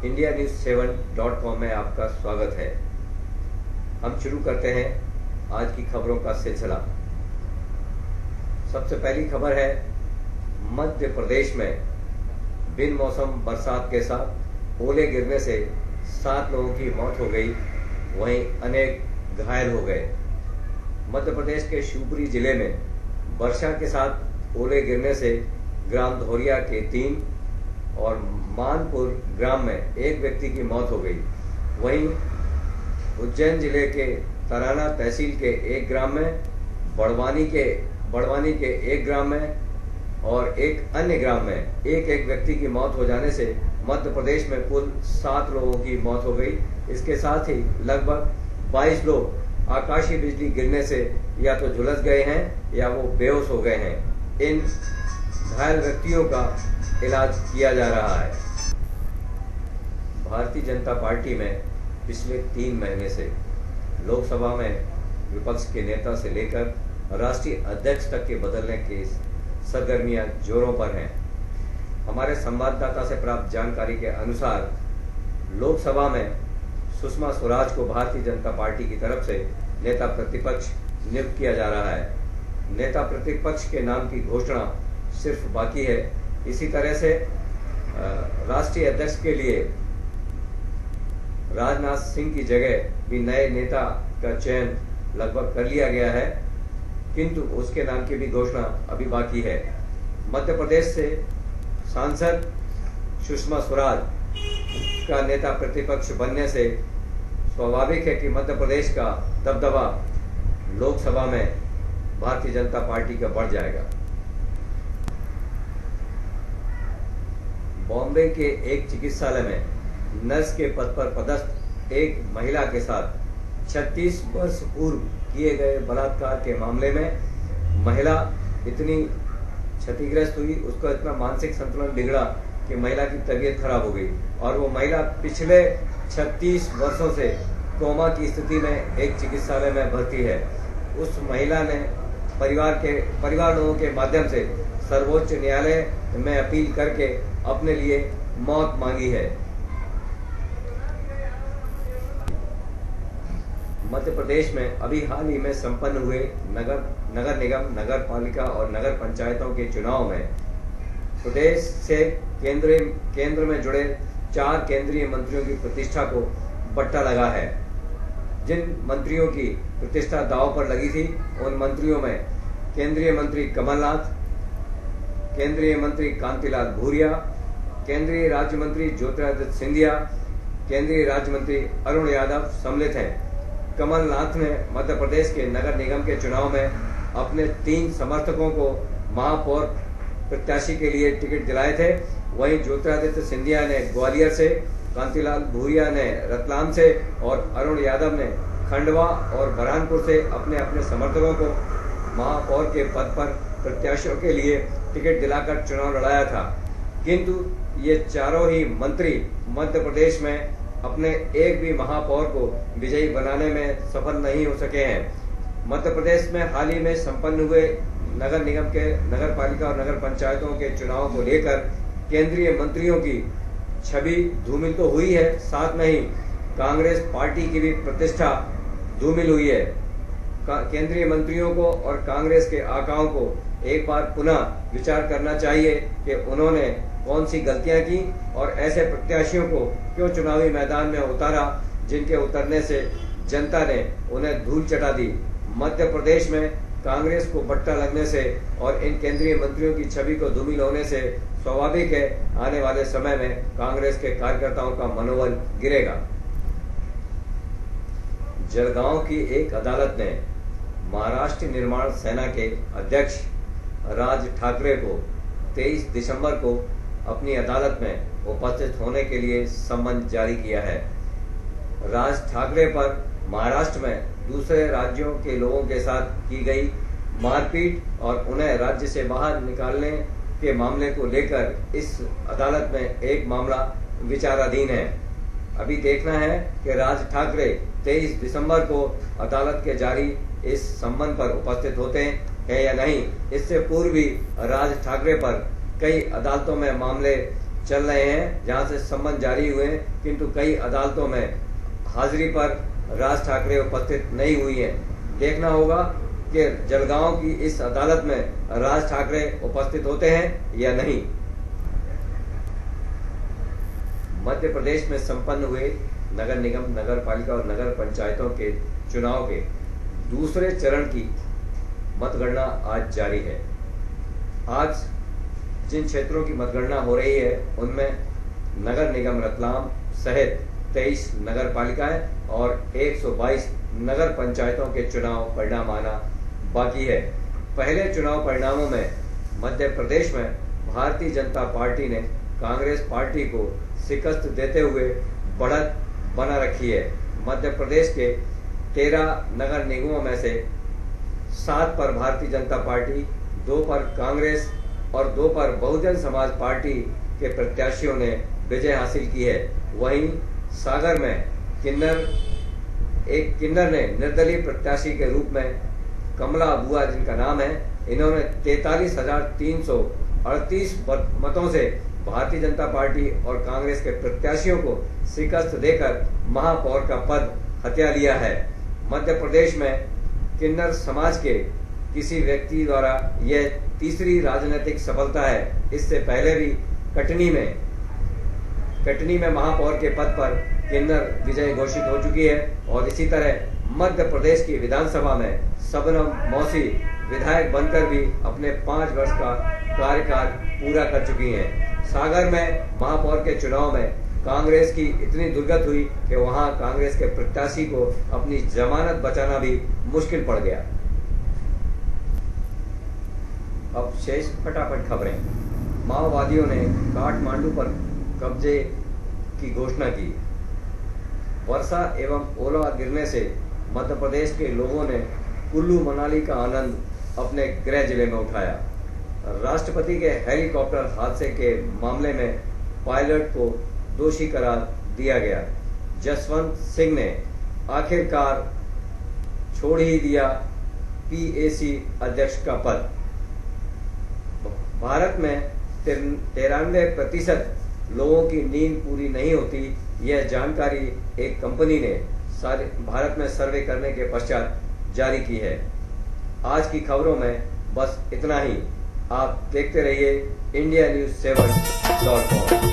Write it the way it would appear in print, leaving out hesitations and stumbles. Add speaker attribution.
Speaker 1: IndiaNews7.com में आपका स्वागत है। हम शुरू करते हैं आज की खबरों का सिलसिला। सबसे पहली खबर है, मध्य प्रदेश में बिन मौसम बरसात के साथ ओले गिरने से 7 लोगों की मौत हो गई, वहीं अनेक घायल हो गए। मध्य प्रदेश के शिवपुरी जिले में वर्षा के साथ ओले गिरने से ग्राम धोरिया के 3 और मानपुर ग्राम में 1 व्यक्ति की मौत हो गई। वहीं उज्जैन जिले के तराना तहसील के 1 ग्राम में, बड़वानी के 1 ग्राम में और एक अन्य ग्राम में एक व्यक्ति की मौत हो जाने से मध्य प्रदेश में कुल 7 लोगों की मौत हो गई। इसके साथ ही लगभग 22 लोग आकाशीय बिजली गिरने से या तो झुलस गए हैं या वो बेहोश हो गए हैं। इन घायल व्यक्तियों का इलाज किया जा रहा है। भारतीय जनता पार्टी में पिछले 3 महीने से लोकसभा में विपक्ष के नेता से लेकर राष्ट्रीय अध्यक्ष तक के बदलने की सरगर्मियां जोरों पर हैं। हमारे संवाददाता से प्राप्त जानकारी के अनुसार लोकसभा में सुषमा स्वराज को भारतीय जनता पार्टी की तरफ से नेता प्रतिपक्ष नियुक्त किया जा रहा है। नेता प्रतिपक्ष के नाम की घोषणा सिर्फ बाकी है। इसी तरह से राष्ट्रीय अध्यक्ष के लिए राजनाथ सिंह की जगह भी नए नेता का चयन लगभग कर लिया गया है, किंतु उसके नाम की भी घोषणा अभी बाकी है। मध्य प्रदेश से सांसद सुषमा स्वराज का नेता प्रतिपक्ष बनने से स्वाभाविक है कि मध्य प्रदेश का दबदबा लोकसभा में भारतीय जनता पार्टी का बढ़ जाएगा। बॉम्बे के एक चिकित्सालय में नर्स के पद पर पदस्थ एक महिला के साथ 36 वर्ष पूर्व किए गए बलात्कार के मामले में महिला इतनी क्षतिग्रस्त हुई, उसका इतना मानसिक संतुलन बिगड़ा कि महिला की तबीयत खराब हो गई और वो महिला पिछले 36 वर्षों से कोमा की स्थिति में एक चिकित्सालय में भर्ती है। उस महिला ने परिवार लोगों के माध्यम से सर्वोच्च न्यायालय में अपील करके अपने लिए मौत मांगी है। मध्य प्रदेश में अभी हाल ही में संपन्न हुए नगर निगम, नगर पालिका और नगर पंचायतों के चुनाव में प्रदेश से केंद्र में जुड़े 4 केंद्रीय मंत्रियों की प्रतिष्ठा को बट्टा लगा है। जिन मंत्रियों की प्रतिष्ठा दांव पर लगी थी उन मंत्रियों में केंद्रीय मंत्री कमलनाथ, केंद्रीय मंत्री कांतिलाल भूरिया, केंद्रीय राज्य मंत्री ज्योतिरादित्य सिंधिया, केंद्रीय राज्य मंत्री अरुण यादव सम्मिलित हैं। कमलनाथ ने मध्य प्रदेश के नगर निगम के चुनाव में अपने 3 समर्थकों को महापौर प्रत्याशी के लिए टिकट दिलाए थे। वहीं ज्योतिरादित्य सिंधिया ने ग्वालियर से, कांतिलाल भूरिया ने रतलाम से और अरुण यादव ने खंडवा और बरहानपुर से अपने अपने समर्थकों को महापौर के पद पर प्रत्याशियों के लिए टिकट दिलाकर चुनाव लड़ाया था। किंतु ये चारों ही मंत्री मध्य प्रदेश में अपने एक भी महापौर को विजयी बनाने में सफल नहीं हो सके हैं। मध्य प्रदेश में हाल ही में संपन्न हुए नगर निगम के, नगर पालिका और नगर पंचायतों के चुनाव को लेकर केंद्रीय मंत्रियों की छवि धूमिल तो हुई है, साथ में ही कांग्रेस पार्टी की भी प्रतिष्ठा धूमिल हुई है। केंद्रीय मंत्रियों को और कांग्रेस के आकाओं को एक बार पुनः विचार करना चाहिए कि उन्होंने कौन सी गलतियां की और ऐसे प्रत्याशियों को क्यों चुनावी मैदान में उतारा जिनके उतरने से जनता ने उन्हें धूल चटा दी। मध्य प्रदेश में कांग्रेस को बट्टा लगने से और इन केंद्रीय मंत्रियों की छवि को धूमिल होने से स्वाभाविक है आने वाले समय में कांग्रेस के कार्यकर्ताओं का मनोबल गिरेगा। जलगांव की एक अदालत ने महाराष्ट्र निर्माण सेना के अध्यक्ष राज ठाकरे को 23 दिसंबर को अपनी अदालत में उपस्थित होने के लिए सम्मन जारी किया है। राज ठाकरे पर महाराष्ट्र में दूसरे राज्यों के लोगों के साथ की गई मारपीट और उन्हें राज्य से बाहर निकालने के मामले को लेकर इस अदालत में एक मामला विचाराधीन है। अभी देखना है कि राज ठाकरे 23 दिसंबर को अदालत के जारी इस सम्मन पर उपस्थित होते हैं या नहीं। इससे पूर्व भी राज ठाकरे पर कई अदालतों में मामले चल रहे हैं जहां से सम्मन जारी हुए हैं, किंतु कई अदालतों में हाजिरी पर राज ठाकरे उपस्थित नहीं हुई हैं। देखना होगा कि जलगांव की इस अदालत में राज ठाकरे उपस्थित होते हैं या नहीं। मध्य प्रदेश में संपन्न हुए नगर निगम, नगर पालिका और नगर पंचायतों के चुनाव के दूसरे चरण की मतगणना आज जारी है। आज जिन क्षेत्रों की मतगणना हो रही है उनमें नगर निगम रतलाम सहित 23 नगर पालिकाएं और 122 नगर पंचायतों के चुनाव परिणाम आना बाकी है। पहले चुनाव परिणामों में मध्य प्रदेश में भारतीय जनता पार्टी ने कांग्रेस पार्टी को शिकस्त देते हुए बढ़त बना रखी है। मध्य प्रदेश के 13 नगर निगमों में से 7 पर भारतीय जनता पार्टी, 2 पर कांग्रेस और 2 पर बहुजन समाज पार्टी के प्रत्याशियों ने विजय हासिल की है। वहीं सागर में किन्नर ने निर्दलीय प्रत्याशी के रूप में कमला अबुआ जिनका नाम है, इन्होंने 43,338 मतों से भारतीय जनता पार्टी और कांग्रेस के प्रत्याशियों को शिकस्त देकर महापौर का पद हथिया लिया है। मध्य प्रदेश में किन्नर समाज के किसी व्यक्ति द्वारा यह तीसरी राजनीतिक सफलता है। इससे पहले भी कटनी में महापौर के पद पर किन्नर विजय घोषित हो चुकी है और इसी तरह मध्य प्रदेश की विधानसभा में शबनम मौसी विधायक बनकर भी अपने 5 वर्ष का कार्यकाल पूरा कर चुकी हैं। सागर में महापौर के चुनाव में कांग्रेस की इतनी दुर्गत हुई कि वहां कांग्रेस के प्रत्याशी को अपनी जमानत बचाना भी मुश्किल पड़ गया। अब शेष फटाफट खबरें। माओवादियों ने काठमांडू पर कब्जे की घोषणा की। वर्षा एवं ओला गिरने से मध्य प्रदेश के लोगों ने कुल्लू मनाली का आनंद अपने गृह जिले में उठाया। राष्ट्रपति के हेलीकॉप्टर हादसे के मामले में पायलट को दोषी करार दिया गया। जसवंत सिंह ने आखिरकार छोड़ ही दिया पीएसी अध्यक्ष का पद। भारत में 93% लोगों की नींद पूरी नहीं होती, यह जानकारी एक कंपनी ने भारत में सर्वे करने के पश्चात जारी की है। आज की खबरों में बस इतना ही। आप देखते रहिए IndiaNews7.com।